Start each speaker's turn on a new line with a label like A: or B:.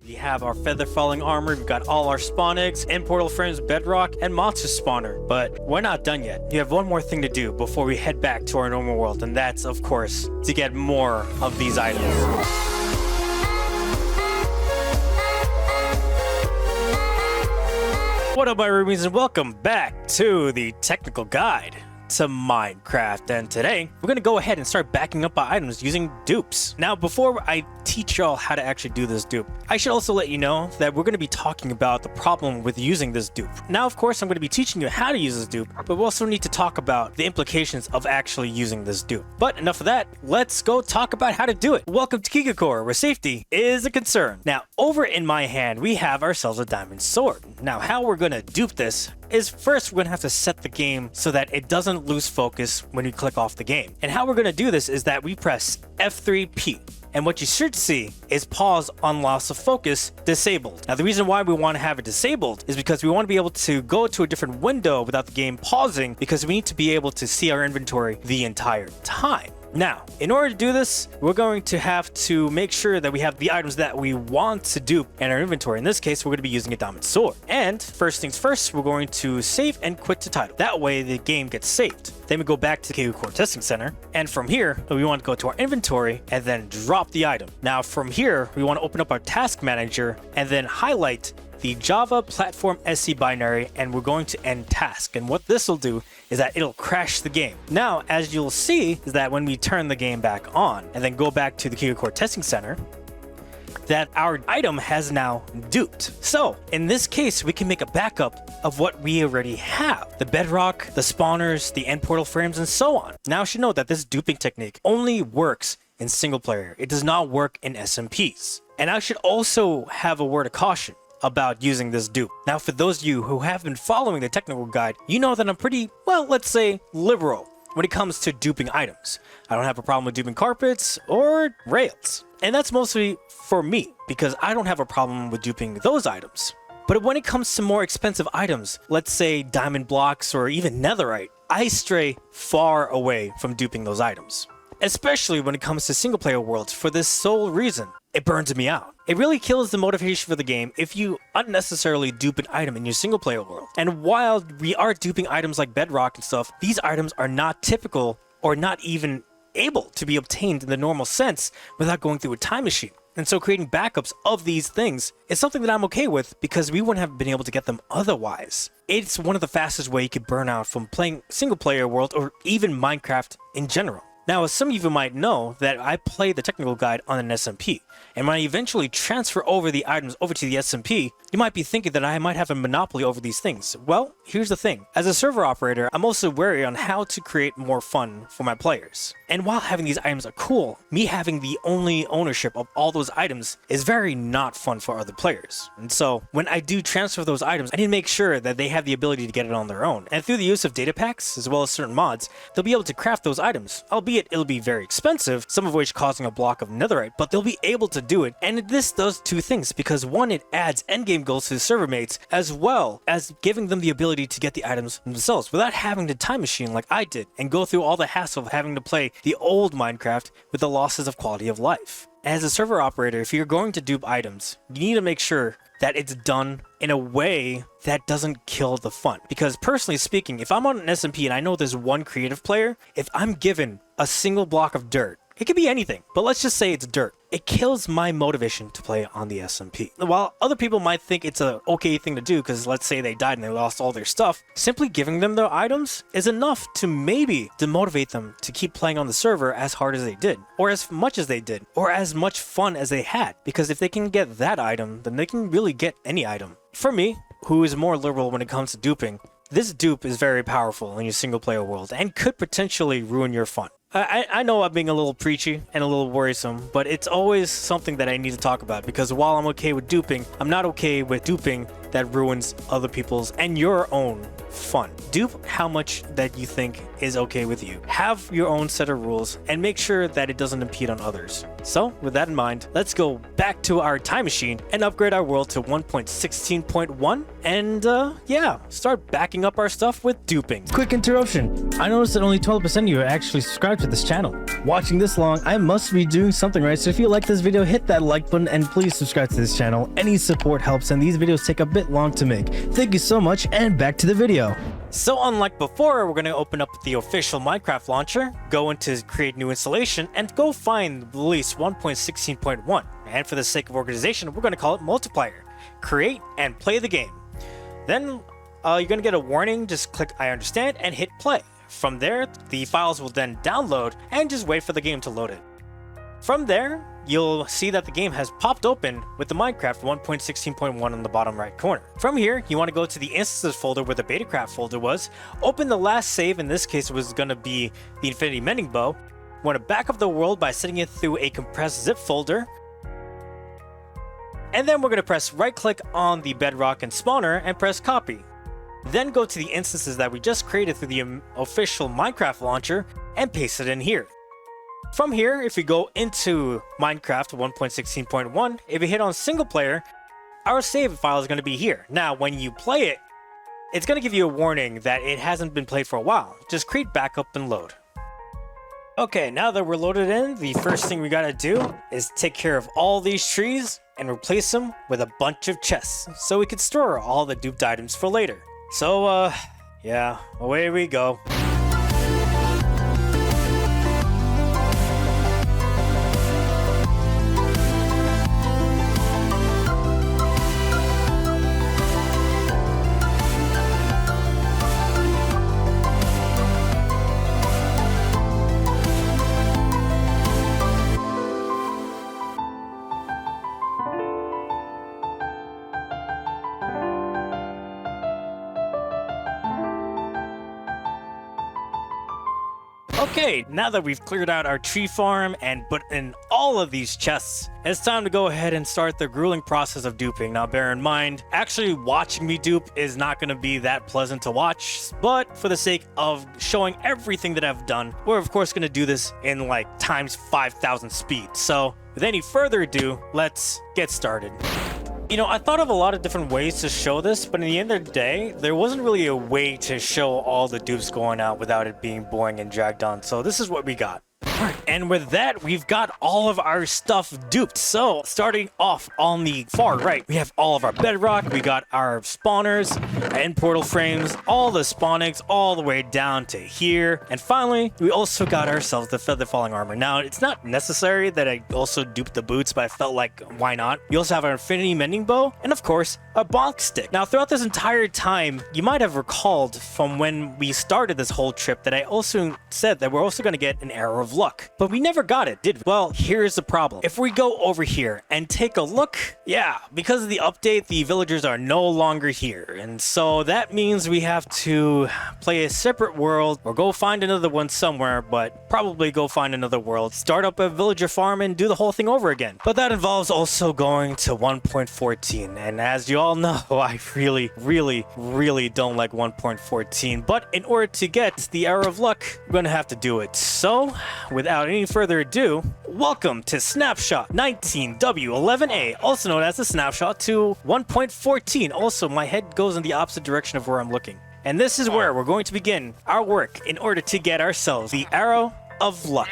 A: We have our feather falling armor, we've got all our spawn eggs, and portal frames, bedrock, and monster spawner. But we're not done yet. You have one more thing to do before we head back to our normal world, and that's, of course, to get more of these items. What up, my Rubies, and welcome back to the technical guide to Minecraft. And today we're gonna go ahead and start backing up our items using dupes. Now, before I teach y'all how to actually do this dupe, I should also let you know that we're gonna be talking about the problem with using this dupe. Now, of course, I'm gonna be teaching you how to use this dupe, but we also need to talk about the implications of actually using this dupe. But enough of that, let's go talk about how to do it. Welcome to Kikakor, where safety is a concern. Now, over in my hand, we have ourselves a diamond sword. Now, how we're gonna dupe this is first we're gonna have to set the game so that it doesn't lose focus when you click off the game. And how we're gonna do this is that we press F3P. And what you should see is pause on loss of focus disabled. Now, the reason why we want to have it disabled is because we want to be able to go to a different window without the game pausing, because we need to be able to see our inventory the entire time. Now, in order to do this, we're going to have to make sure that we have the items that we want to dupe in our inventory. In this case, we're going to be using a diamond sword. And first things first, we're going to save and quit to title. That way the game gets saved. Then we go back to the Kikakor Testing Center. And from here, we want to go to our inventory and then drop the item. Now, from here, we want to open up our task manager and then highlight the Java platform SC binary, and we're going to end task. And what this will do is that it'll crash the game. Now, as you'll see, is that when we turn the game back on and then go back to the Kikakor Testing Center, that our item has now duped. So in this case, we can make a backup of what we already have: the bedrock, the spawners, the end portal frames, and so on. Now, you should know that this duping technique only works in single player. It does not work in SMPs. And I should also have a word of caution about using this dupe. Now, for those of you who have been following the technical guide, you know that I'm pretty, well, let's say liberal when it comes to duping items. I don't have a problem with duping carpets or rails. And that's mostly for me, because I don't have a problem with duping those items. But when it comes to more expensive items, let's say diamond blocks or even netherite, I stray far away from duping those items. Especially when it comes to single player worlds, for this sole reason: it burns me out. It really kills the motivation for the game if you unnecessarily dupe an item in your single player world. And while we are duping items like bedrock and stuff, these items are not typical or not even able to be obtained in the normal sense without going through a time machine. And so creating backups of these things is something that I'm okay with, because we wouldn't have been able to get them otherwise. It's one of the fastest ways you could burn out from playing single player world or even Minecraft in general. Now, as some of you might know, that I play the technical guide on an SMP, and when I eventually transfer over the items over to the SMP, you might be thinking that I might have a monopoly over these things. Well, here's the thing. As a server operator, I'm also wary on how to create more fun for my players. And while having these items are cool, me having the only ownership of all those items is very not fun for other players. And so when I do transfer those items, I need to make sure that they have the ability to get it on their own. And through the use of data packs, as well as certain mods, they'll be able to craft those items, albeit it'll be very expensive, some of which causing a block of netherite, but they'll be able to do it. And this does two things, because one, it adds endgame goals to the server mates, as well as giving them the ability to get the items themselves without having to time machine like I did and go through all the hassle of having to play the old Minecraft with the losses of quality of life. As a server operator, if you're going to dupe items, you need to make sure that it's done in a way that doesn't kill the fun. Because personally speaking, if I'm on an SMP and I know there's one creative player, if I'm given a single block of dirt, it could be anything, but let's just say it's dirt, it kills my motivation to play on the SMP. While other people might think it's an okay thing to do, because let's say they died and they lost all their stuff, simply giving them their items is enough to maybe demotivate them to keep playing on the server as hard as they did, or as much as they did, or as much fun as they had. Because if they can get that item, then they can really get any item. For me, who is more liberal when it comes to duping, this dupe is very powerful in your single player world and could potentially ruin your fun. I know I'm being a little preachy and a little worrisome, but it's always something that I need to talk about, because while I'm okay with duping, I'm not okay with duping that ruins other people's and your own fun. Dupe how much that you think is okay with you. Have your own set of rules and make sure that it doesn't impede on others. So with that in mind, let's go back to our time machine and upgrade our world to 1.16.1 and yeah, start backing up our stuff with duping.
B: Quick interruption. I noticed that only 12% of you are actually subscribed to this channel. Watching this long, I must be doing something right, so if you like this video, hit that like button and please subscribe to this channel. Any support helps and these videos take a bit long to make. Thank you so much and back to the video.
A: So unlike before, we're going to open up the official Minecraft launcher, go into create new installation, and go find release 1.16.1. And for the sake of organization, we're going to call it multiplayer. Create and play the game. Then you're going to get a warning, just click I understand and hit play. From there, the files will then download and just wait for the game to load it. From there, you'll see that the game has popped open with the Minecraft 1.16.1 on the bottom right corner. From here, you want to go to the instances folder where the Betacraft folder was, open the last save, in this case it was going to be the Infinity Mending Bow. You want to back up the world by setting it through a compressed zip folder. And then we're going to press right click on the bedrock and spawner and press copy. Then go to the instances that we just created through the official Minecraft launcher and paste it in here. From here, if you go into Minecraft 1.16.1, if you hit on single player, our save file is going to be here. Now, when you play it, it's going to give you a warning that it hasn't been played for a while. Just create backup and load. Okay, now that we're loaded in, the first thing we got to do is take care of all these trees and replace them with a bunch of chests so we can store all the duped items for later. So, yeah, away we go. Okay, now that we've cleared out our tree farm and put in all of these chests, it's time to go ahead and start the grueling process of duping. Now bear in mind, actually watching me dupe is not going to be that pleasant to watch, but for the sake of showing everything that I've done, we're of course going to do this in like times 5,000 speed. So with any further ado, let's get started. You know, I thought of a lot of different ways to show this, but in the end of the day, there wasn't really a way to show all the dupes going out without it being boring and dragged on. So this is what we got. And with that, we've got all of our stuff duped. So starting off on the far right, we have all of our bedrock, we got our spawners and portal frames, all the spawn eggs all the way down to here. And finally, we also got ourselves the feather falling armor. Now, it's not necessary that I also duped the boots, but I felt like, why not? We also have our Infinity Mending Bow, and of course, a bonk stick. Now, throughout this entire time, you might have recalled from when we started this whole trip that I also said that we're also going to get an Arrow of Luck. But we never got it, did we? Well, here's the problem. If we go over here and take a look, yeah, because of the update, the villagers are no longer here. And so that means we have to play a separate world or go find another one somewhere, but probably go find another world, start up a villager farm and do the whole thing over again. But that involves also going to 1.14. And as you all know, I really don't like 1.14. But in order to get the Arrow of Luck, we're going to have to do it. So without any further ado, welcome to Snapshot 19W11A, also known as the Snapshot to 1.14. Also, my head goes in the opposite direction of where I'm looking. And this is where we're going to begin our work in order to get ourselves the Arrow of Luck.